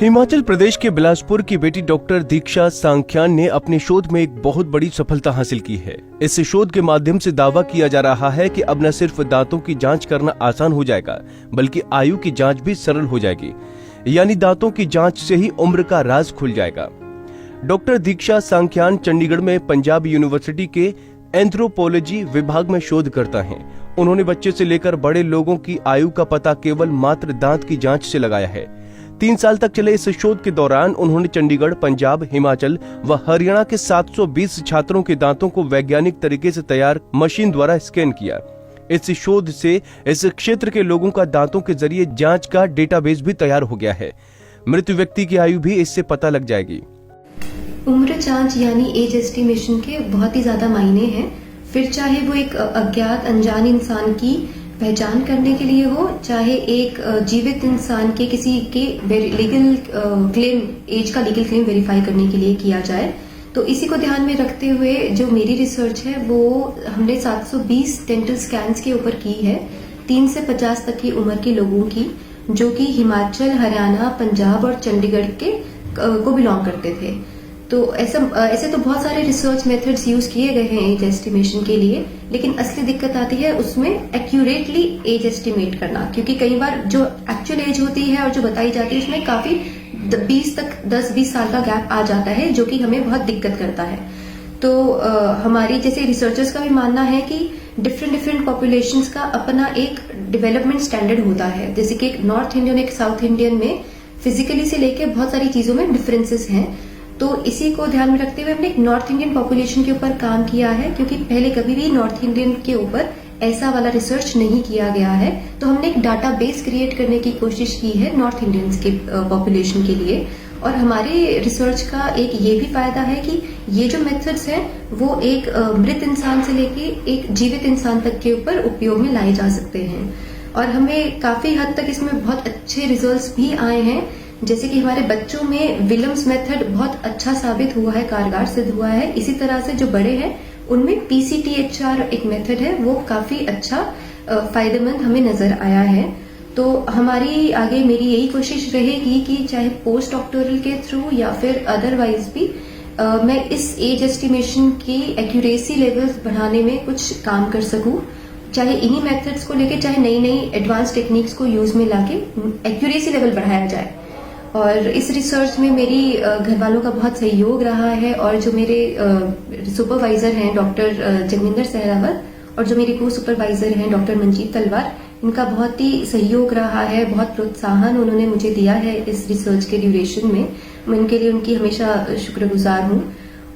हिमाचल प्रदेश के बिलासपुर की बेटी डॉक्टर दीक्षा सांख्यान ने अपने शोध में एक बहुत बड़ी सफलता हासिल की है। इस शोध के माध्यम से दावा किया जा रहा है कि अब न सिर्फ दांतों की जांच करना आसान हो जाएगा, बल्कि आयु की जांच भी सरल हो जाएगी। यानी दांतों की जांच से ही उम्र का राज खुल जाएगा। डॉक्टर दीक्षा सांख्यान चंडीगढ़ में पंजाब यूनिवर्सिटी के एंथ्रोपोलॉजी विभाग में शोध करता है। उन्होंने बच्चे से लेकर बड़े लोगों की आयु का पता केवल मात्र दांत की जांच से लगाया है। 3 साल तक चले इस शोध के दौरान उन्होंने चंडीगढ़, पंजाब, हिमाचल व हरियाणा के 720 छात्रों के दांतों को वैज्ञानिक तरीके से तैयार मशीन द्वारा स्कैन किया। इस शोध से इस क्षेत्र के लोगों का दांतों के जरिए जांच का डेटाबेस भी तैयार हो गया है। मृत व्यक्ति की आयु भी इससे पता लग जाएगी। उम्र जांच यानी एज एस्टिमेशन के बहुत ही ज्यादा मायने हैं। फिर चाहे वो एक अज्ञात अनजान इंसान की पहचान करने के लिए हो, चाहे एक जीवित इंसान के किसी के लीगल क्लेम, एज का लीगल क्लेम वेरीफाई करने के लिए किया जाए। तो इसी को ध्यान में रखते हुए जो मेरी रिसर्च है वो हमने 720 डेंटल स्कैन्स के ऊपर की है, 3 से 50 तक की उम्र के लोगों की, जो कि हिमाचल, हरियाणा, पंजाब और चंडीगढ़ के को बिलोंग करते थे। तो ऐसे तो बहुत सारे रिसर्च मेथड्स यूज किए गए हैं एज एस्टिमेशन के लिए, लेकिन असली दिक्कत आती है उसमें एक्यूरेटली एज एस्टिमेट करना, क्योंकि कई बार जो एक्चुअल एज होती है और जो बताई जाती है उसमें काफी 10-20 साल का गैप आ जाता है, जो कि हमें बहुत दिक्कत करता है। तो हमारी जैसे रिसर्चर्स का भी मानना है कि डिफरेंट पॉपुलेशंस का अपना एक डेवलपमेंट स्टैंडर्ड होता है। जैसे कि एक नॉर्थ इंडियन, एक साउथ इंडियन में फिजिकली से लेके बहुत सारी चीजों में डिफरेंसेस हैं। तो इसी को ध्यान में रखते हुए हमने एक नॉर्थ इंडियन पॉपुलेशन के ऊपर काम किया है, क्योंकि पहले कभी भी नॉर्थ इंडियन के ऊपर ऐसा वाला रिसर्च नहीं किया गया है। तो हमने एक डाटाबेस क्रिएट करने की कोशिश की है नॉर्थ इंडियंस के पॉपुलेशन के लिए। और हमारे रिसर्च का एक ये भी फायदा है कि ये जो मेथड्स हैं वो एक मृत इंसान से लेके एक जीवित इंसान तक के ऊपर उपयोग में लाए जा सकते हैं। और हमें काफी हद तक इसमें बहुत अच्छे रिजल्ट्स भी आए हैं। जैसे कि हमारे बच्चों में विलियम्स मेथड बहुत अच्छा साबित हुआ है, कारगर सिद्ध हुआ है। इसी तरह से जो बड़े हैं उनमें PCTHR एक मेथड है, वो काफी अच्छा फायदेमंद हमें नजर आया है। तो हमारी आगे मेरी यही कोशिश रहेगी कि चाहे पोस्ट डॉक्टोरल के थ्रू या फिर अदरवाइज भी मैं इस एज एस्टिमेशन की एक्यूरेसी लेवल्स बढ़ाने में कुछ काम कर सकूं, चाहे इन्हीं मेथड्स को लेके, चाहे नई एडवांस टेक्निक्स को यूज में लाके एक्यूरेसी लेवल बढ़ाया जाए। और इस रिसर्च में मेरी घर वालों का बहुत सहयोग रहा है, और जो मेरे सुपरवाइजर हैं डॉक्टर जगविंदर सहरावत और जो मेरी को सुपरवाइजर हैं डॉक्टर मंजीत तलवार, इनका बहुत ही सहयोग रहा है, बहुत प्रोत्साहन उन्होंने मुझे दिया है इस रिसर्च के ड्यूरेशन में। मैं उनके लिए उनकी हमेशा शुक्रगुजार हूँ।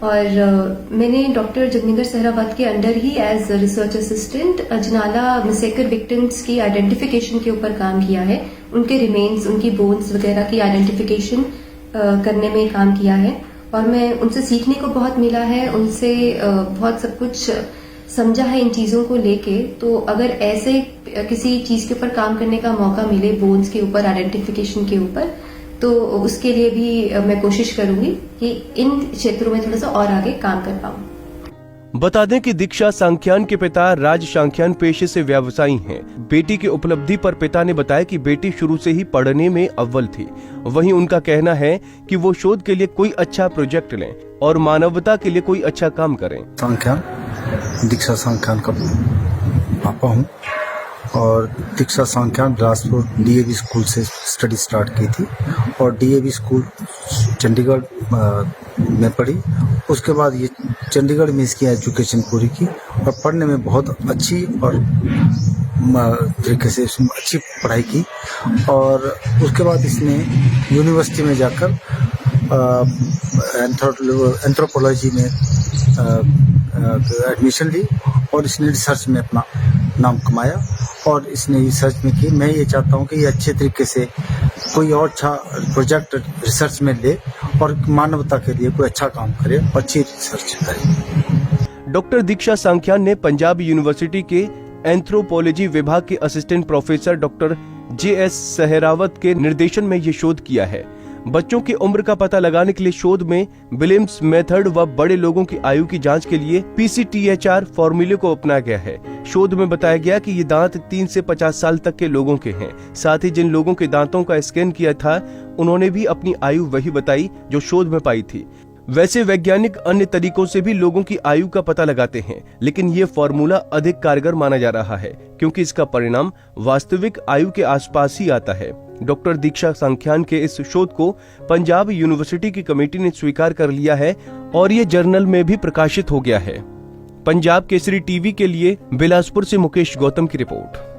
और मैंने डॉक्टर जगविंदर सहरावत के अंडर ही as research assistant Ajnala massacre victims की आइडेंटिफिकेशन के ऊपर काम किया है। उनके रिमेन्स, उनकी बोन्स वगैरह की आइडेंटिफिकेशन करने में काम किया है। और मैं उनसे सीखने को बहुत मिला है, उनसे बहुत सब कुछ समझा है इन चीजों को लेके। तो अगर ऐसे किसी चीज के ऊपर काम करने का मौका मिले, बोन्स के ऊपर, आइडेंटिफिकेशन के ऊपर, तो उसके लिए भी मैं कोशिश करूंगी कि इन क्षेत्रों में थोड़ा सा और आगे काम कर पाऊं। बता दें कि दीक्षा सांख्यान के पिता राज सांख्यान पेशे से व्यवसायी हैं। बेटी की उपलब्धि पर पिता ने बताया कि बेटी शुरू से ही पढ़ने में अव्वल थी। वहीं उनका कहना है कि वो शोध के लिए कोई अच्छा प्रोजेक्ट लें और मानवता के लिए कोई अच्छा काम करें। सांख्यान, दीक्षा सांख्यान का पापा हूँ और दीक्षा सांख्यान बिलासपुर DAV स्कूल से स्टडी स्टार्ट की थी और DAV स्कूल चंडीगढ़ में पढ़ी। उसके बाद ये चंडीगढ़ में इसकी एजुकेशन पूरी की और पढ़ने में बहुत अच्छी और तरीके से अच्छी पढ़ाई की। और उसके बाद इसने यूनिवर्सिटी में जाकर एंथ्रोपोलॉजी में एडमिशन ली और इसने रिसर्च में अपना नाम कमाया। और इसने रिसर्च में की। मैं ये चाहता हूँ कि ये अच्छे तरीके से कोई और अच्छा प्रोजेक्ट रिसर्च में ले और मानवता के लिए कोई अच्छा काम करे, अच्छी रिसर्च करे। डॉक्टर दीक्षा सांख्यान ने पंजाब यूनिवर्सिटी के एंथ्रोपोलॉजी विभाग के assistant professor doctor JS Sehrawat के निर्देशन में ये शोध किया है। बच्चों की उम्र का पता लगाने के लिए शोध में विलियम्स मेथड व बड़े लोगों की आयु की जांच के लिए PCTHR फॉर्मूले को अपनाया गया है। शोध में बताया गया कि ये दांत 3 से 50 साल तक के लोगों के हैं। साथ ही जिन लोगों के दांतों का स्कैन किया था उन्होंने भी अपनी आयु वही बताई जो शोध में पाई थी। वैसे वैज्ञानिक अन्य तरीकों से भी लोगों की आयु का पता लगाते हैं, लेकिन ये फॉर्मूला अधिक कारगर माना जा रहा है क्योंकि इसका परिणाम वास्तविक आयु के आसपास ही आता है। डॉक्टर दीक्षा सांख्यान के इस शोध को पंजाब यूनिवर्सिटी की कमेटी ने स्वीकार कर लिया है और ये जर्नल में भी प्रकाशित हो गया है। पंजाब केसरी टीवी के लिए बिलासपुर से मुकेश गौतम की रिपोर्ट।